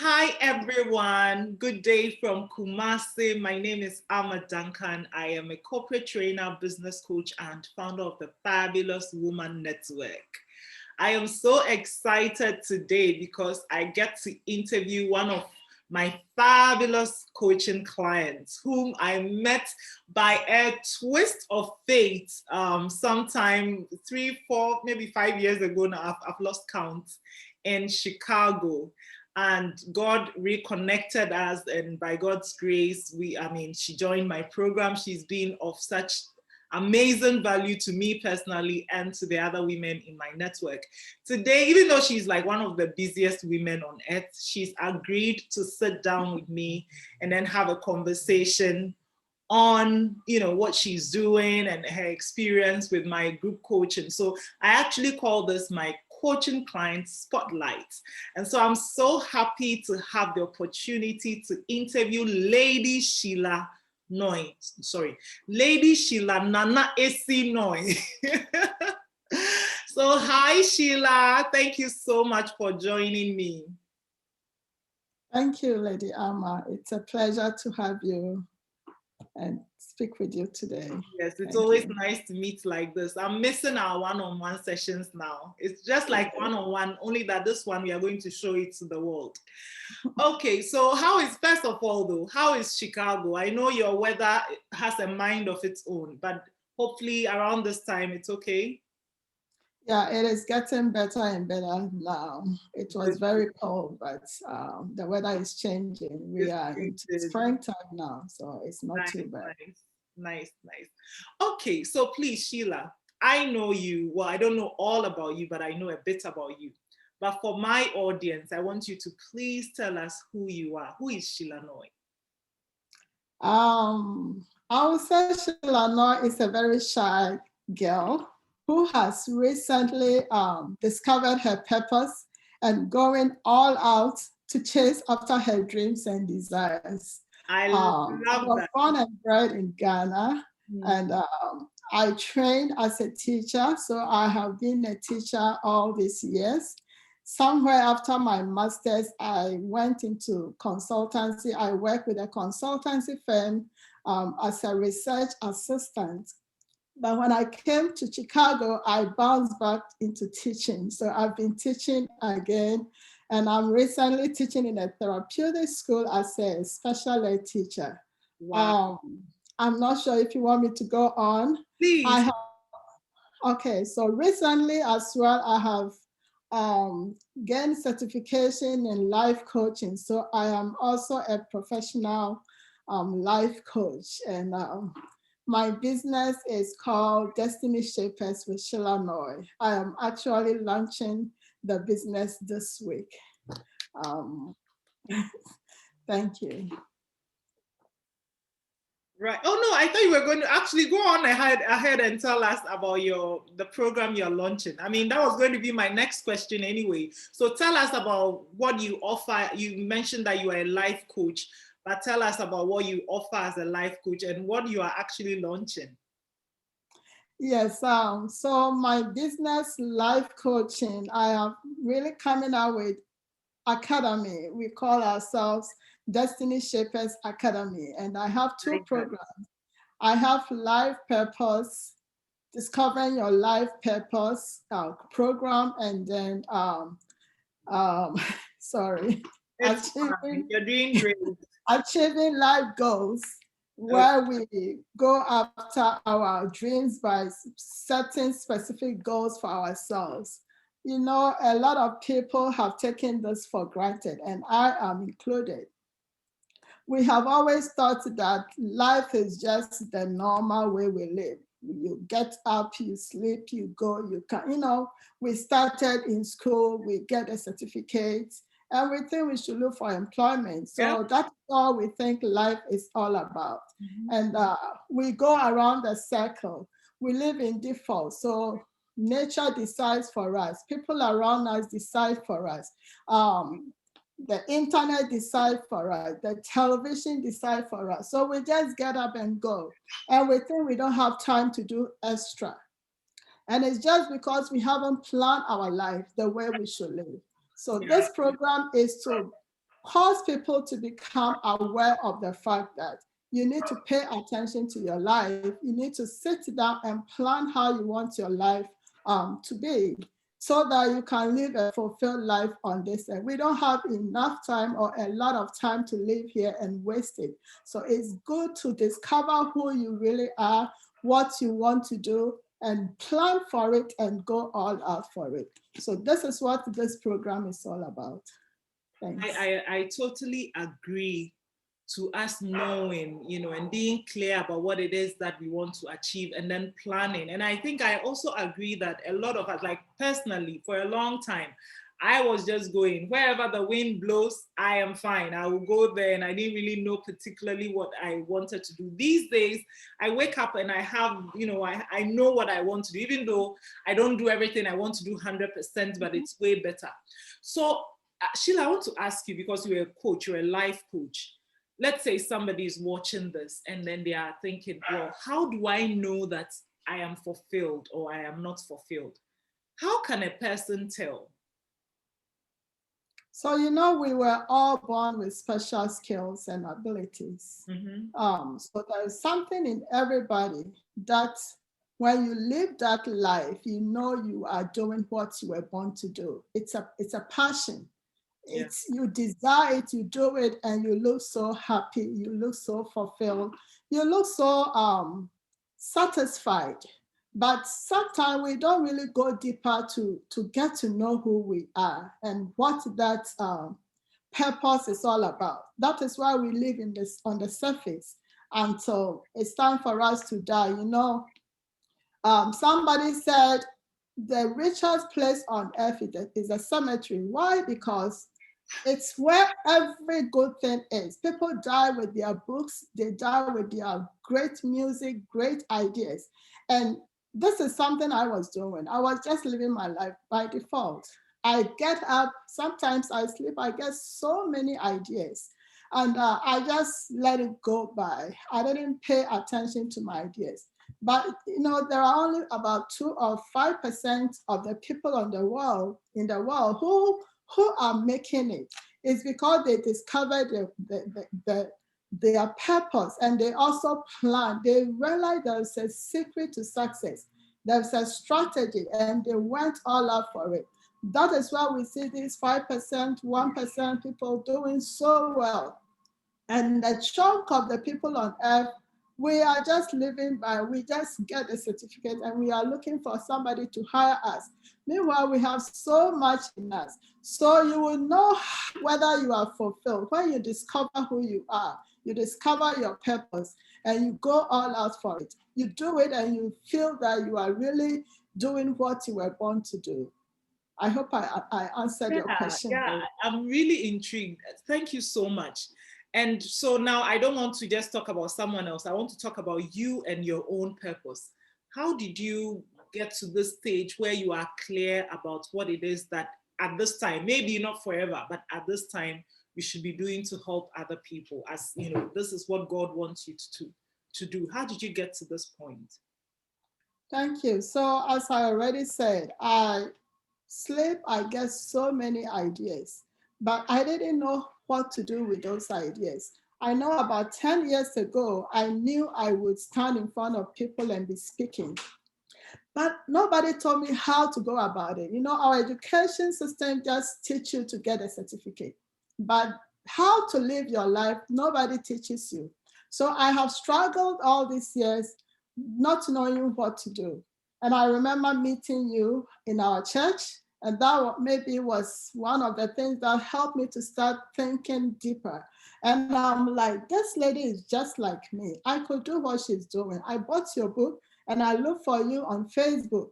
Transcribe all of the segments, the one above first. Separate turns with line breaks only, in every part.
Hi everyone, good day from Kumasi. My name is Amma Duncan. I am a corporate trainer, business coach, and founder of the Fabulous Woman Network. I am so excited today because I get to interview one of my fabulous coaching clients whom I met by a twist of fate sometime 3, 4, maybe 5 years ago now. I've lost count, in Chicago. And God reconnected us, and by God's grace, she joined my program. She's been of such amazing value to me personally and to the other women in my network. Today, even though she's like one of the busiest women on earth, she's agreed to sit down with me and then have a conversation on what she's doing and her experience with my group coaching. So I actually call this my coaching client spotlight. And so I'm so happy to have the opportunity to interview Lady Sheila Noye. Lady Sheila Nana Esi Noye. So hi Sheila, thank you so much for joining me.
Thank you, Lady Amma. It's a pleasure to have you and speak with you today.
Yes, it's always nice to meet like this. I'm missing our one-on-one sessions now. It's just like one-on-one, only that this one we are going to show it to the world. Okay, so first of all though, how is Chicago? I know your weather has a mind of its own, but hopefully around this time it's okay.
Yeah, it is getting better and better now. It was very cold, but the weather is changing. We are in springtime now, so it's not too bad.
Nice. Okay, so please, Sheila, I know you. Well, I don't know all about you, but I know a bit about you. But for my audience, I want you to please tell us who you are. Who is Sheila Noye?
I would say Sheila Noye is a very shy girl who has recently discovered her purpose and going all out to chase after her dreams and desires.
I love that.
I was born and bred in Ghana, and I trained as a teacher, so I have been a teacher all these years. Somewhere after my master's, I went into consultancy. I worked with a consultancy firm as a research assistant. But when I came to Chicago, I bounced back into teaching. So I've been teaching again, and I'm recently teaching in a therapeutic school as a special ed teacher.
Wow.
I'm not sure if you want me to go on.
Please.
Okay, so recently as well, I have gained certification in life coaching. So I am also a professional life coach. And my business is called Destiny Shapers with Sheila Noye. I am actually launching the business this week. Thank you.
Right. Oh no, I thought you were going to actually go on ahead and tell us about the program you're launching. I mean, that was going to be my next question anyway. So tell us about what you offer. You mentioned that you are a life coach, but tell us about what you offer as a life coach and what you are actually launching.
Yes, so my business life coaching, I am really coming out with academy. We call ourselves Destiny Shapers Academy, and I have two programs. I have Life Purpose, Discovering Your Life Purpose program, and then sorry,
You're doing great.
Achieving Life Goals, where we go after our dreams by setting specific goals for ourselves. You know, a lot of people have taken this for granted, and I am included. We have always thought that life is just the normal way we live. You get up, you sleep, you go, you can, we started in school, we get a certificate, and we think we should look for employment. So that's all we think life is all about. And we go around the circle. We live in default. So nature decides for us. People around us decide for us. The internet decide for us. The television decide for us. So we just get up and go. And we think we don't have time to do extra. And it's just because we haven't planned our life the way we should live. So this program is to cause people to become aware of the fact that you need to pay attention to your life. You need to sit down and plan how you want your life to be, so that you can live a fulfilled life on this earth. We don't have enough time or a lot of time to live here and waste it. So it's good to discover who you really are, what you want to do, and plan for it and go all out for it. So this is what this program is all about. Thanks.
I totally agree to us knowing, and being clear about what it is that we want to achieve and then planning. And I think I also agree that a lot of us, like personally, for a long time, I was just going wherever the wind blows, I am fine. I will go there, and I didn't really know particularly what I wanted to do. These days, I wake up and I have, I know what I want to do, even though I don't do everything I want to do 100%, but it's way better. So, Sheila, I want to ask you, because you're a coach, you're a life coach. Let's say somebody is watching this and then they are thinking, well, how do I know that I am fulfilled or I am not fulfilled? How can a person tell?
So, we were all born with special skills and abilities. So there's something in everybody that when you live that life, you are doing what you were born to do. It's a passion. You desire it, you do it, and you look so happy, you look so fulfilled, you look so satisfied. But sometimes we don't really go deeper to get to know who we are and what that purpose is all about. That is why we live in this on the surface until it's time for us to die. Somebody said the richest place on earth is a cemetery. Why? Because it's where every good thing is. People die with their books, they die with their great music, great ideas. And this is something I was doing. I was just living my life by default. I get up, sometimes I sleep, I get so many ideas. And I just let it go by. I didn't pay attention to my ideas. But there are only about 2 or 5% of the people in the world who are making it. It's because they discovered their purpose, and they also plan. They realize there's a secret to success. There's a strategy, and they went all out for it. That is why we see these 5%, 1% people doing so well. And the chunk of the people on earth, we are just living by, we just get a certificate and we are looking for somebody to hire us. Meanwhile, we have so much in us. So you will know whether you are fulfilled when you discover who you are, you discover your purpose, and you go all out for it. You do it and you feel that you are really doing what you were born to do. I hope I answered your question.
Yeah, I'm really intrigued. Thank you so much. And so now I don't want to just talk about someone else. I want to talk about you and your own purpose. How did you get to this stage where you are clear about what it is that at this time, maybe not forever, but at this time, we should be doing to help other people? As this is what God wants you to do. How did you get to this point?
Thank you. So as I already said, I get so many ideas, but I didn't know what to do with those ideas. I know about 10 years ago, I knew I would stand in front of people and be speaking, but nobody told me how to go about it. Our education system just teaches you to get a certificate, but how to live your life, nobody teaches you. So I have struggled all these years not knowing what to do. And I remember meeting you in our church, and that maybe was one of the things that helped me to start thinking deeper. And I'm like, this lady is just like me. I could do what she's doing. I bought your book and I looked for you on Facebook.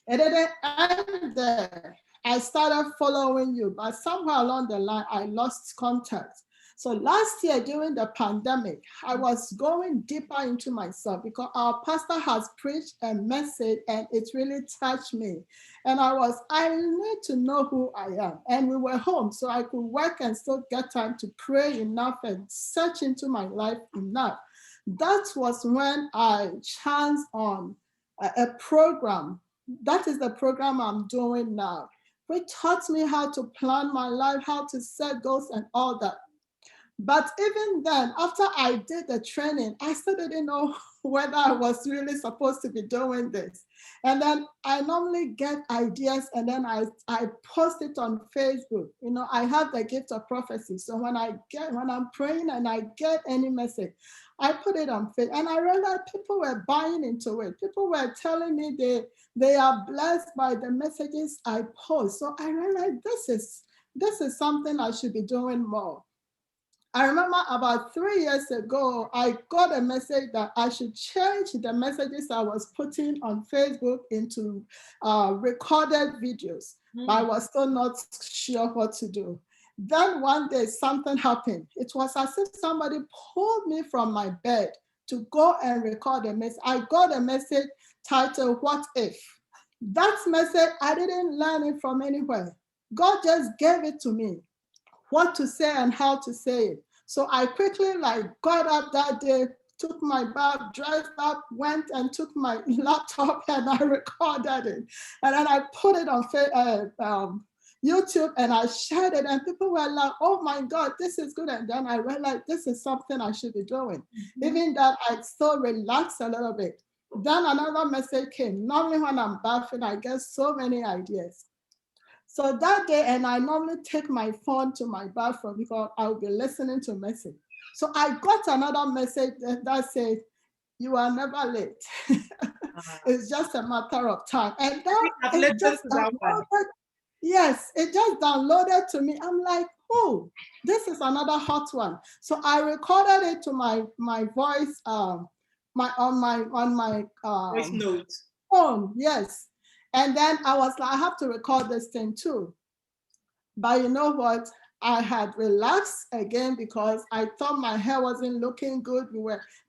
It didn't end there. I started following you, but somewhere along the line, I lost contact. So last year during the pandemic, I was going deeper into myself because our pastor has preached a message and it really touched me. And I need to know who I am. And we were home, so I could work and still get time to pray enough and search into my life enough. That was when I chanced on a program. That is the program I'm doing now. which taught me how to plan my life, how to set goals and all that. But even then, after I did the training, I still didn't know whether I was really supposed to be doing this. And then I normally get ideas and then I post it on Facebook. You know, I have the gift of prophecy. So when I'm praying and I get any message, I put it on Facebook. And I realized people were buying into it. People were telling me they are blessed by the messages I post. So I realized this is something I should be doing more. I remember about 3 years ago, I got a message that I should change the messages I was putting on Facebook into recorded videos, but I was still not sure what to do. Then one day something happened. It was as if somebody pulled me from my bed to go and record a message. I got a message titled, "What If?" That message, I didn't learn it from anywhere. God just gave it to me, what to say and how to say it. So I quickly got up that day, took my bath, dressed up, went and took my laptop and I recorded it. And then I put it on YouTube and I shared it and people were like, "Oh my God, this is good." And then I realized this is something I should be doing. Even that I still relaxed a little bit. Then another message came. Normally when I'm bathing, I get so many ideas. So that day, and I normally take my phone to my bathroom because I'll be listening to message. So I got another message that said, "You are never late." It's just a matter of time. And that it just downloaded. Yes, it just downloaded to me. I'm like, "Oh, this is another hot one." So I recorded it to my voice, on my
voice note
phone. Yes. And then I was like, I have to record this thing too. But you know what? I had relaxed again because I thought my hair wasn't looking good.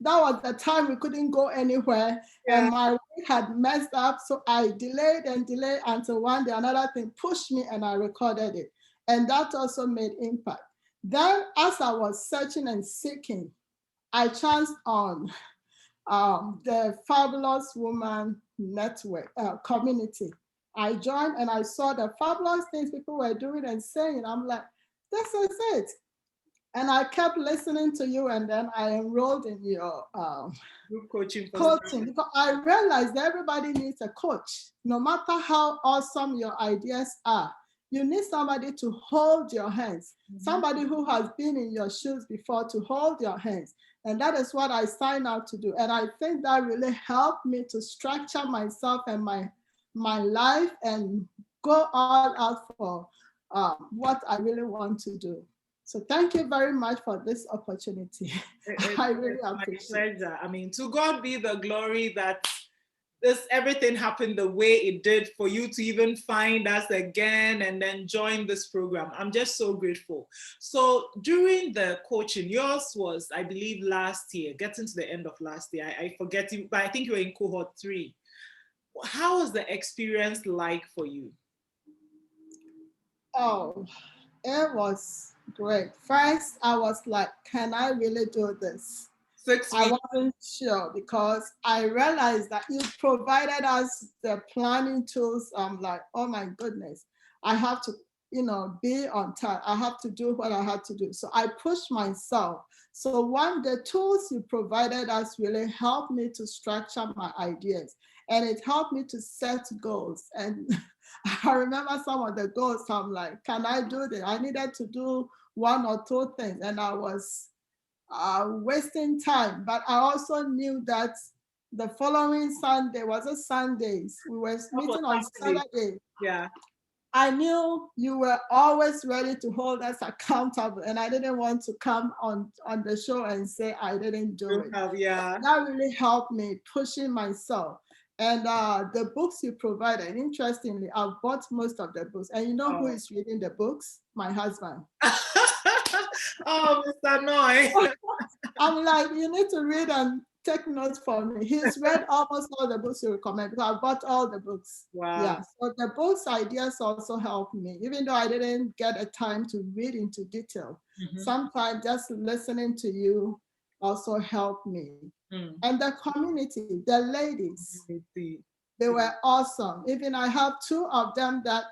That was the time we couldn't go anywhere, and my wig had messed up. So I delayed and delayed until one day another thing pushed me and I recorded it. And that also made impact. Then as I was searching and seeking, I chanced on the Fabulous Woman Network community. I joined and I saw the fabulous things people were doing and saying. I'm like, this is it. And I kept listening to you, and then I enrolled in your
group coaching
because I realized that everybody needs a coach. No matter how awesome your ideas are, you need somebody to hold your hands, somebody who has been in your shoes before to hold your hands. And that is what I signed out to do. And I think that really helped me to structure myself and my life and go all out for what I really want to do. So thank you very much for this opportunity. I really appreciate it.
My pleasure. I mean, to God be the glory that everything happened the way it did for you to even find us again and then join this program. I'm just so grateful. So during the coaching, yours was, I believe, last year, getting to the end of last year. I forget you, but I think you were in cohort 3. How was the experience like for you?
Oh, it was great. First, I was like, can I really do this?
6 weeks.
I wasn't sure because I realized that you provided us the planning tools. I'm like, oh my goodness, I have to, be on time. I have to do what I had to do. So I pushed myself. So the tools you provided us really helped me to structure my ideas, and it helped me to set goals. And I remember some of the goals. I'm like, can I do this? I needed to do 1 or 2 things, and I was wasting time. But I also knew that the following Sunday was a Sundays. We were meeting on Saturday.
Yeah.
I knew you were always ready to hold us accountable, and I didn't want to come on the show and say I didn't do it.
Yeah.
That really helped me pushing myself. And the books you provided, interestingly, I've bought most of the books. And you know who is reading the books? My husband.
Oh, Mr. Noye.
I'm like, you need to read and take notes for me. He's read almost all the books you recommend because I bought all the books.
Wow.
Yeah. So the books ideas also helped me, even though I didn't get a time to read into detail. Sometimes just listening to you also helped me. And the community, the ladies, they were awesome. Even I have 2 of them that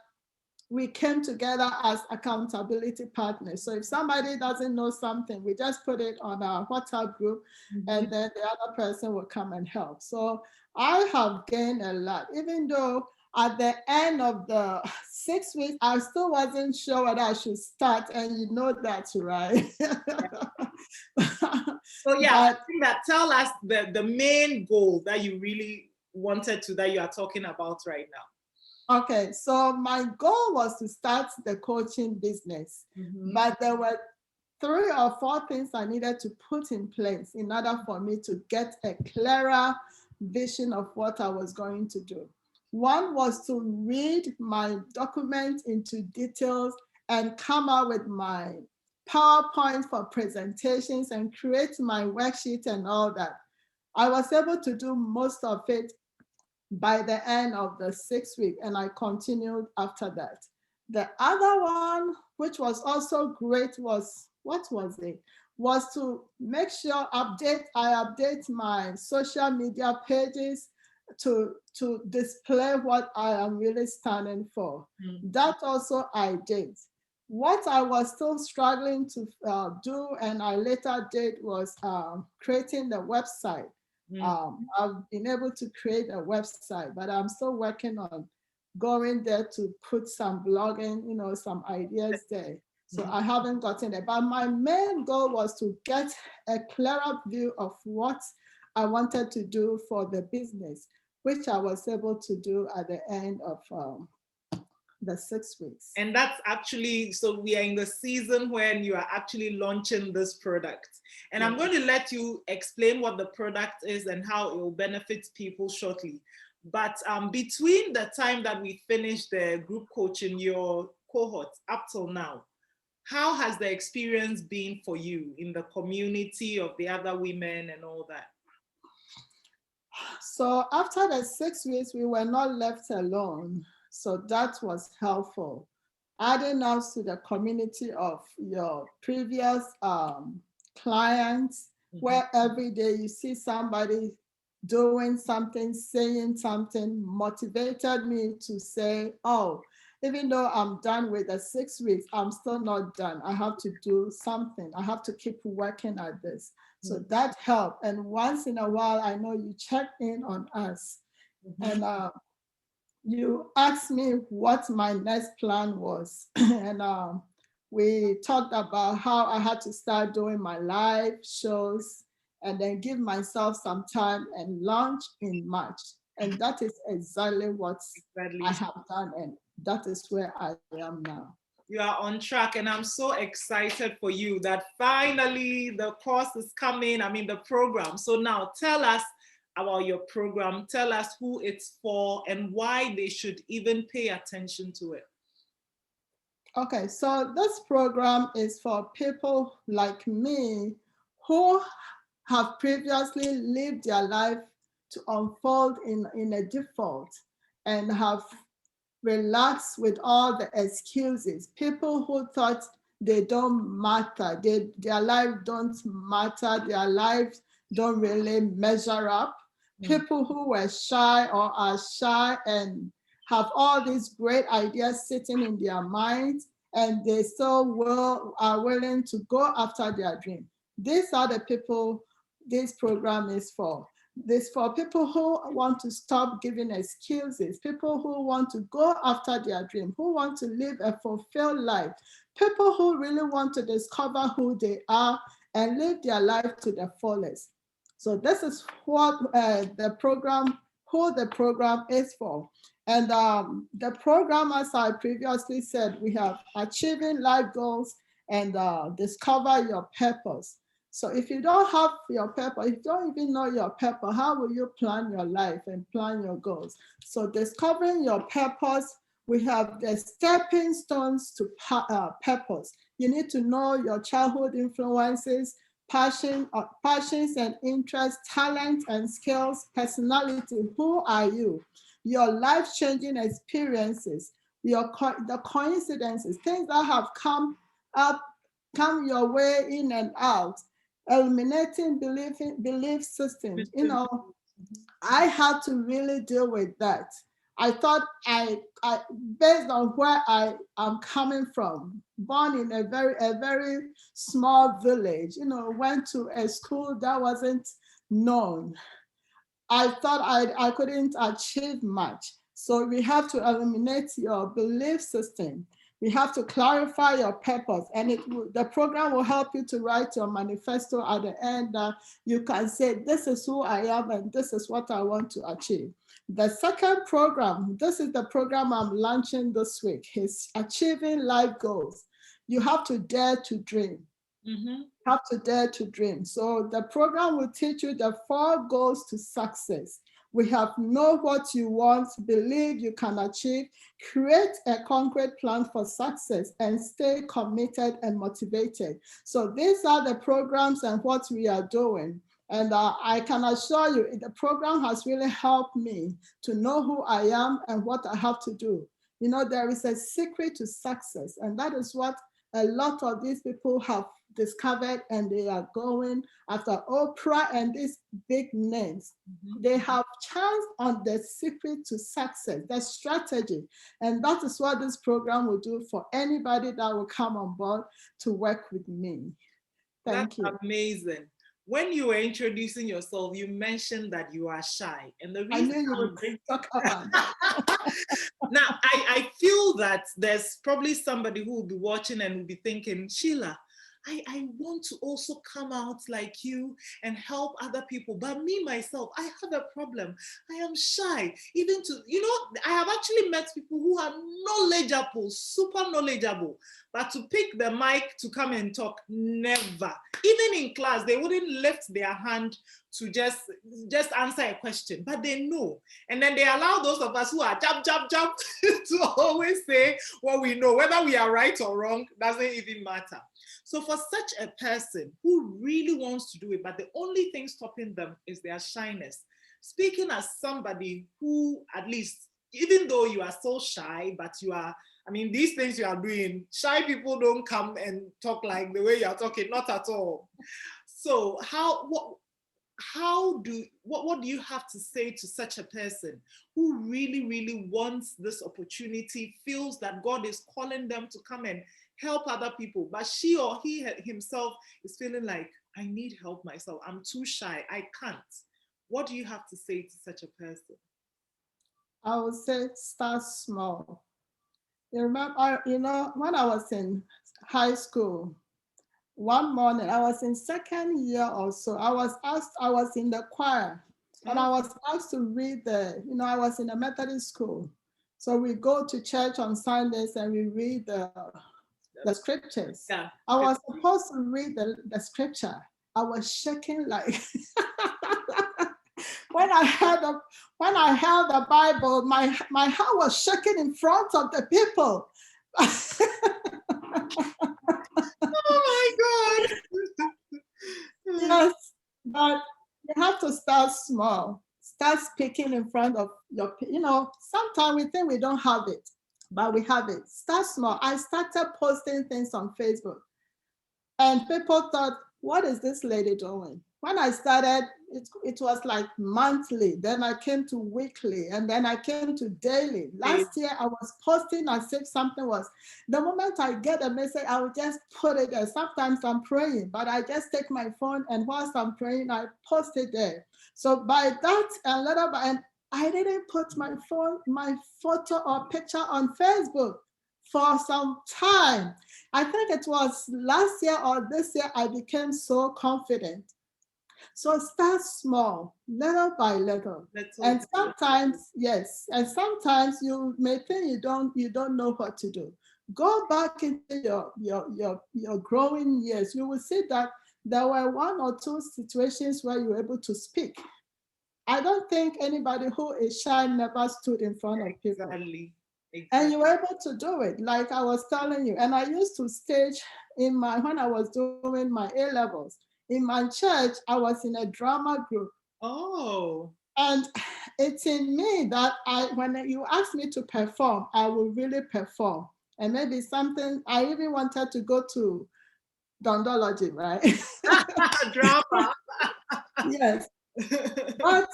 we came together as accountability partners. So if somebody doesn't know something, we just put it on our WhatsApp group, and then the other person will come and help. So I have gained a lot, even though at the end of the 6 weeks, I still wasn't sure whether I should start, and you know that, right?
So yeah, I think that tell us the main goal that you really wanted to, that you are talking about right now.
Okay, so my goal was to start the coaching business, but there were 3 or 4 things I needed to put in place in order for me to get a clearer vision of what I was going to do. One was to read my document into details and come up with my PowerPoint for presentations and create my worksheet and all that. I was able to do most of it by the end of the 6 weeks, and I continued after that. The other one, which was also great, was, what was it? Was to make sure I update my social media pages to display what I am really standing for. That also I did. What I was still struggling to do, and I later did, was creating the website. I've been able to create a website, but I'm still working on going there to put some blogging, some ideas there. So I haven't gotten it. But my main goal was to get a clearer view of what I wanted to do for the business, which I was able to do at the end of the 6 weeks.
And that's actually, so we are in the season when you are actually launching this product. And I'm going to let you explain what the product is and how it will benefit people shortly. But between the time that we finished the group coaching, your cohort up till now, how has the experience been for you in the community of the other women and all that?
So after the 6 weeks, we were not left alone. So that was helpful. Adding us to the community of your previous clients, where every day you see somebody doing something, saying something, motivated me to say, oh, even though I'm done with the 6 weeks, I'm still not done. I have to do something. I have to keep working at this. So that helped. And once in a while, I know you check in on us. And you asked me what my next plan was. And we talked about how I had to start doing my live shows and then give myself some time and launch in March. And that is exactly what I have done. And that is where I am now.
You are on track, and I'm so excited for you that finally the course is coming. I mean, the program. So now tell us about your program. Tell us who it's for and why they should even pay attention to it.
Okay, so this program is for people like me who have previously lived their life to unfold in a default and have relaxed with all the excuses. People who thought they don't matter, their life don't matter, their lives don't really measure up. People who were shy or are shy and have all these great ideas sitting in their minds, and they still are willing to go after their dream. These are the people this program is for. This for people who want to stop giving excuses, people who want to go after their dream, who want to live a fulfilled life, people who really want to discover who they are and live their life to the fullest. So this is what the program is for. And the program, as I previously said, we have achieving life goals and discover your purpose. So if you don't have your purpose, if you don't even know your purpose, how will you plan your life and plan your goals? So discovering your purpose, we have the stepping stones to purpose. You need to know your childhood influences, passions and interests, talents and skills, personality. Who are you? Your life-changing experiences, the coincidences, things that have come your way in and out, eliminating belief systems. I had to really deal with that. I thought I based on where I am coming from, born in a very small village, went to a school that wasn't known. I thought I couldn't achieve much. So we have to eliminate your belief system. We have to clarify your purpose, and the program will help you to write your manifesto at the end that you can say, this is who I am and this is what I want to achieve. The second program, this is the program I'm launching this week, is Achieving Life Goals. You have to dare to dream.
Mm-hmm.
Have to dare to dream. So the program will teach you the 4 goals to success. We have know what you want, believe you can achieve, create a concrete plan for success, and stay committed and motivated. So these are the programs and what we are doing. And I can assure you, the program has really helped me to know who I am and what I have to do. There is a secret to success, and that is what a lot of these people have discovered, and they are going after Oprah and these big names. Mm-hmm. They have chanced on the secret to success, the strategy. And that is what this program will do for anybody that will come on board to work with me. Thank you.
That's amazing. When you were introducing yourself, you mentioned that you are shy. And the reason
I knew you would talk about that.
Now, I feel that there's probably somebody who will be watching and will be thinking, Sheila, I want to also come out like you and help other people. But me, myself, I have a problem. I am shy. Even to, I have actually met people who are knowledgeable, super knowledgeable. But to pick the mic to come and talk, never. Even in class, they wouldn't lift their hand to just answer a question, but they know. And then they allow those of us who are jump to always say what we know. Whether we are right or wrong doesn't even matter. So for such a person who really wants to do it, but the only thing stopping them is their shyness, speaking as somebody who, at least, even though you are so shy, but you are, these things you are doing, shy people don't come and talk like the way you are talking, not at all. So what do you have to say to such a person who really wants this opportunity, feels that God is calling them to come and help other people, but she or he himself is feeling like, I need help myself, I'm too shy, I can't? What do you have to say to such a person?
I would say start small. You remember, when I was in high school, one morning, I was in second year or so, I was in the choir, and I was asked to read I was in a Methodist school. So we go to church on Sundays and we read the scriptures.
Yeah.
I was supposed to read the scripture. I was shaking like, when I held the Bible, my heart was shaking in front of the people.
Oh my God.
Yes, but you have to start small. Start speaking in front of your, sometimes we think we don't have it, but we have it. Start small. I started posting things on Facebook, and people thought, what is this lady doing? When I started, it was like monthly. Then I came to weekly, and then I came to daily. Last year, I was posting as if something was. The moment I get a message, I will just put it there. Sometimes I'm praying, but I just take my phone, and whilst I'm praying, I post it there. So by that, and I didn't put my photo or picture on Facebook for some time. I think it was last year or this year, I became so confident. So start small, little by little. And sometimes, yes, and sometimes you may think you don't know what to do. Go back into your growing years. You will see that there were 1 or 2 situations where you were able to speak. I don't think anybody who is shy never stood in front of people.
Exactly.
And you were able to do it, like I was telling you. And I used to stage when I was doing my A-levels. In my church, I was in a drama group.
Oh.
And it's in me that when you ask me to perform, I will really perform. And maybe something, I even wanted to go to Dondology, right?
Drama.
Yes. But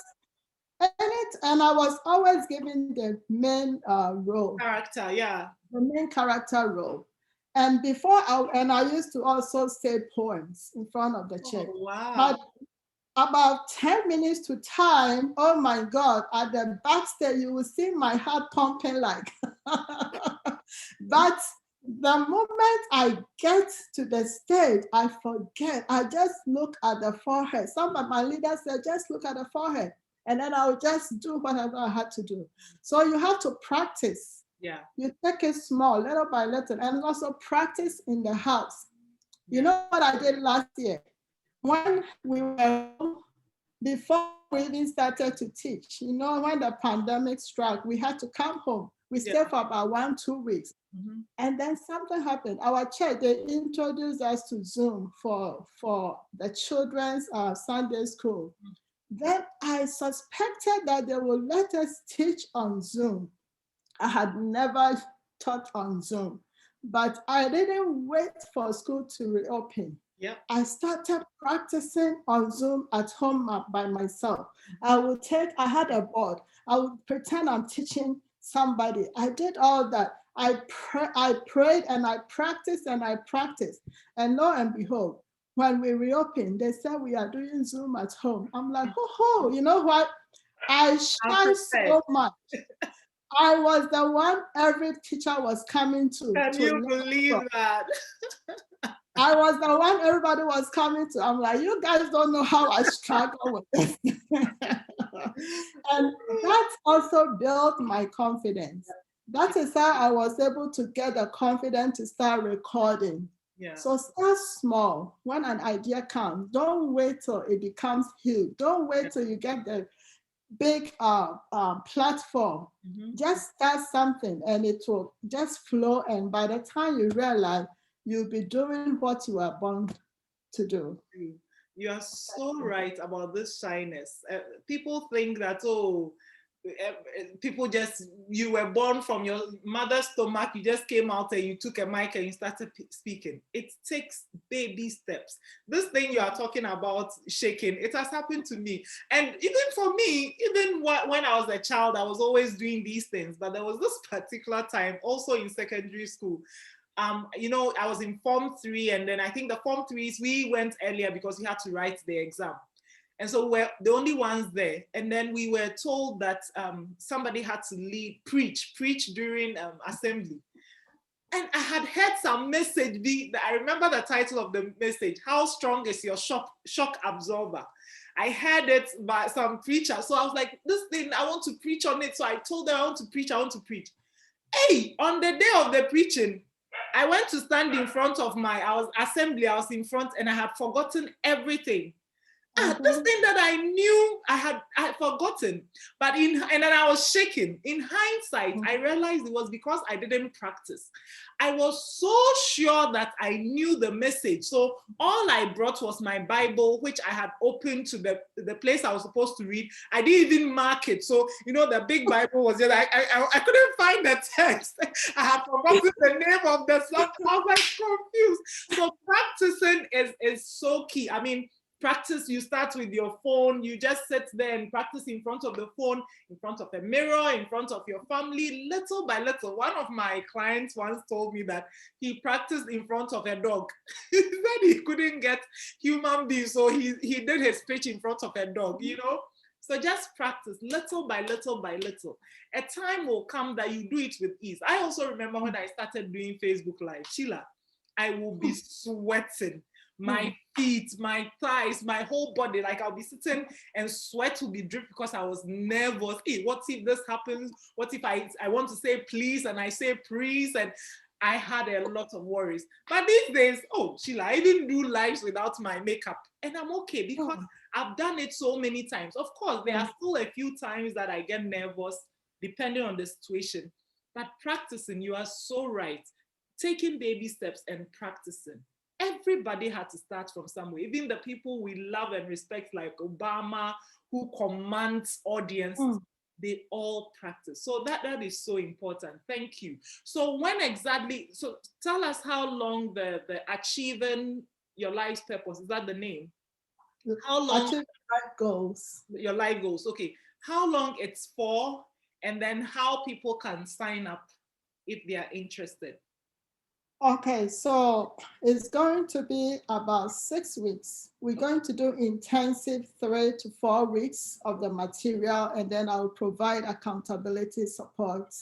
And I was always given the main role,
Character, yeah.
the main character role. And I used to also say poems in front of the church.
Oh, wow.
But about 10 minutes to time, oh my God, at the backstage, you will see my heart pumping like. But the moment I get to the stage, I forget. I just look at the forehead. Some of my leaders said, just look at the forehead. And then I'll just do whatever I had to do. So you have to practice.
Yeah.
You take it small, little by little, and also practice in the house. You
Yeah.
know what I did last year? When we were home, before we even started to teach, you know, when the pandemic struck, we had to come home. We stayed for about 1-2 weeks.
Mm-hmm.
And then something happened. Our church, they introduced us to Zoom for the children's Sunday school. Then I suspected that they would let us teach on Zoom. I had never taught on Zoom, but I didn't wait for school to reopen.
Yeah.
I started practicing on Zoom at home by myself. I had a board. I would pretend I'm teaching somebody. I did all that. I prayed and I practiced and I practiced. And lo and behold, when we reopened, they said we are doing Zoom at home. I'm like, oh, you know what? I shine so much. I was the one every teacher was coming to.
Can you believe that?
I was the one everybody was coming to. I'm like, you guys don't know how I struggle with this. And that also built my confidence. That is how I was able to get the confidence to start recording.
Yeah.
So start small. When an idea comes, don't wait till it becomes huge. Don't wait till you get the big platform.
Mm-hmm.
Just start something and it will just flow. And by the time you realize, you'll be doing what you are born to do.
You are so right about this shyness. People think that, oh, people just, you were born from your mother's stomach, you just came out and you took a mic and you started speaking. It takes baby steps. This thing you are talking about, shaking, it has happened to me. And even for me, even when I was a child, I was always doing these things. But there was this particular time, also in secondary school, you know, I was in Form 3, and then I think the Form 3s, we went earlier because we had to write the exam. And so we're the only ones there. And then we were told that somebody had to preach during assembly. And I had heard some message, I remember the title of the message, How Strong is Your Shock Absorber? I heard it by some preacher. So I was like, this thing, I want to preach on it. So I told them I want to preach. Hey, on the day of the preaching, I went to stand in front of I was in front, and I had forgotten everything. This thing that I knew I had forgotten, and then I was shaking. In hindsight, I realized it was because I didn't practice. I was so sure that I knew the message. So all I brought was my Bible, which I had opened to the place I was supposed to read. I didn't even mark it. So, you know, the big Bible was there. I couldn't find the text. I had forgotten the name of the song. I was like confused. So practicing is so key. I mean, practice, you start with your phone, you just sit there and practice in front of the phone, in front of a mirror, in front of your family, little by little. One of my clients once told me that he practiced in front of a dog. He said he couldn't get human beings, so he did his speech in front of a dog, you know? So just practice little by little by little. A time will come that you do it with ease. I also remember when I started doing Facebook Live, Sheila, I will be sweating. My feet, my thighs, my whole body, like I'll be sitting and sweat will be dripping because I was nervous. Hey, what if this happens? What if I want to say please and I say please? And I had a lot of worries. But these days, oh, Sheila, I even do lives without my makeup. And I'm okay because I've done it so many times. Of course, there are still a few times that I get nervous depending on the situation. But practicing, you are so right. Taking baby steps and practicing. Everybody had to start from somewhere. Even the people we love and respect, like Obama, who commands audience, they all practice. So that is so important. Thank you. So so tell us how long the Achieving Your Life's Purpose, is that the name? How long?
Achieving Life Goals.
Your life goals. Okay. how long it's for, and then how people can sign up if they are interested.
Okay, so it's going to be about 6 weeks. We're going to do intensive 3 to 4 weeks of the material, and then I'll provide accountability support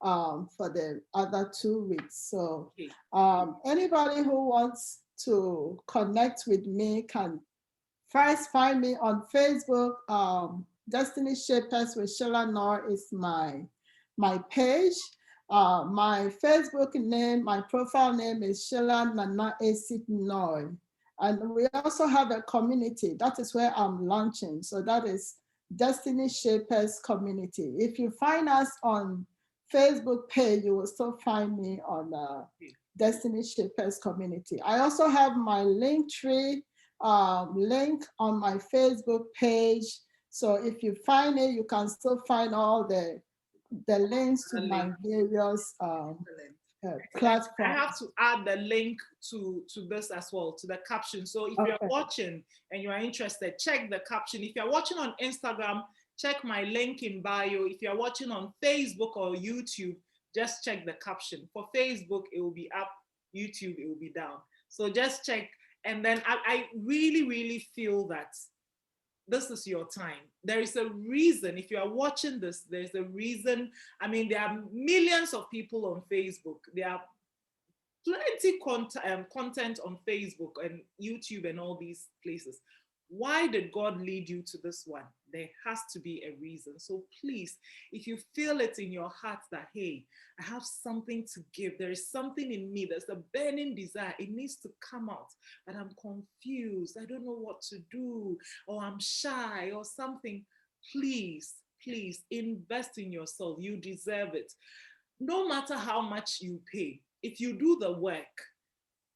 for the other 2 weeks. So anybody who wants to connect with me can first find me on Facebook. Destiny Shapers with Sheila Noye is my page. My Facebook name, my profile name is Sheila Noye. And we also have a community. That is where I'm launching. So that is Destiny Shapers Community. If you find us on Facebook page, you will still find me on Destiny Shapers Community. I also have my Linktree link on my Facebook page. So if you find it, you can still find all the links to my various platforms.
I have to add the link to this as well, to the caption. So if you're watching and you are interested, check the caption. If you're watching on Instagram, check my link in bio. If you're watching on Facebook or YouTube, just check the caption. For Facebook, it will be up. YouTube, it will be down. So just check. And then I really, really feel that this is your time. There is a reason. If you are watching this, there's a reason. I mean, there are millions of people on Facebook. There are plenty content on Facebook and YouTube and all these places. Why did God lead you to this one? There has to be a reason. So please, if you feel it in your heart that, hey, I have something to give, there is something in me, there's a burning desire, it needs to come out, but I'm confused, I don't know what to do, or I'm shy or something, please, please invest in yourself. You deserve it. No matter how much you pay, if you do the work,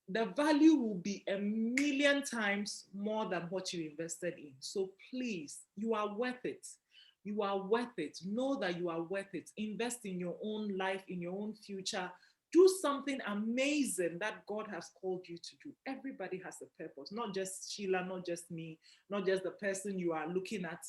the value will be 1,000,000 times more than what you invested in. So please, you are worth it. You are worth it. Know that you are worth it. Invest in your own life, in your own future. Do something amazing that God has called you to do. Everybody has a purpose, not just Sheila, not just me, not just the person you are looking at.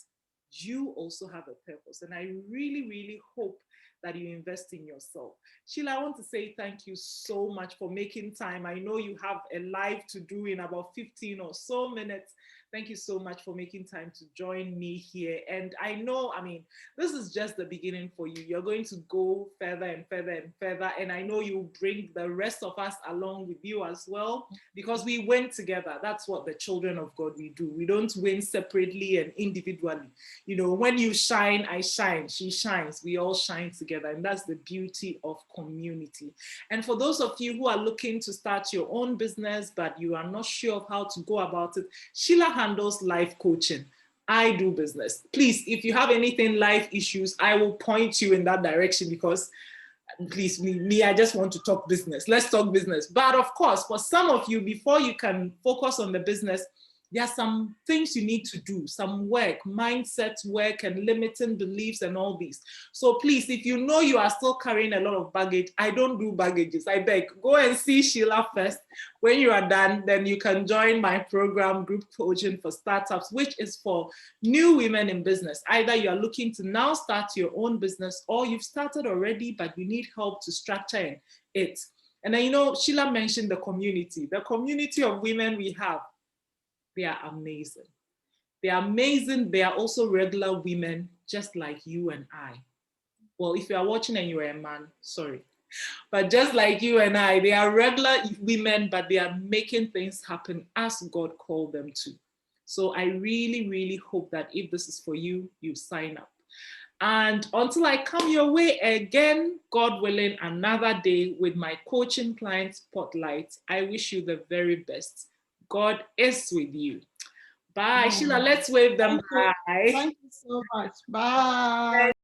You also have a purpose. And I really, really hope that you invest in yourself. Sheila, I want to say thank you so much for making time. I know you have a live to do in about 15 or so minutes. Thank you so much for making time to join me here. And I know, I mean, this is just the beginning for you. You're going to go further and further and further. And I know you bring the rest of us along with you as well, because we win together. That's what the children of God we do. We don't win separately and individually. You know, when you shine, I shine, she shines, we all shine together. And that's the beauty of community. And for those of you who are looking to start your own business, but you are not sure of how to go about it, Sheila handles life coaching. I do business. Please, if you have anything life issues, I will point you in that direction, because please, me, I just want to talk business. Let's talk business. But of course, for some of you, before you can focus on the business, there are some things you need to do, some work, mindset work and limiting beliefs and all these. So please, if you know you are still carrying a lot of baggage, I don't do baggages. I beg, go and see Sheila first. When you are done, then you can join my program, Group Coaching for Startups, which is for new women in business. Either you are looking to now start your own business, or you've started already, but you need help to structure it. And then, you know, Sheila mentioned the community of women we have. They are amazing. They are amazing. They are also regular women, just like you and I. Well, if you are watching and you are a man, sorry. But just like you and I, they are regular women, but they are making things happen as God called them to. So I really, really hope that if this is for you, you sign up. And until I come your way again, God willing, another day with my coaching client spotlight, I wish you the very best. God is with you. Bye. Sheila, let's wave them. Bye.
Thank you so much. Bye.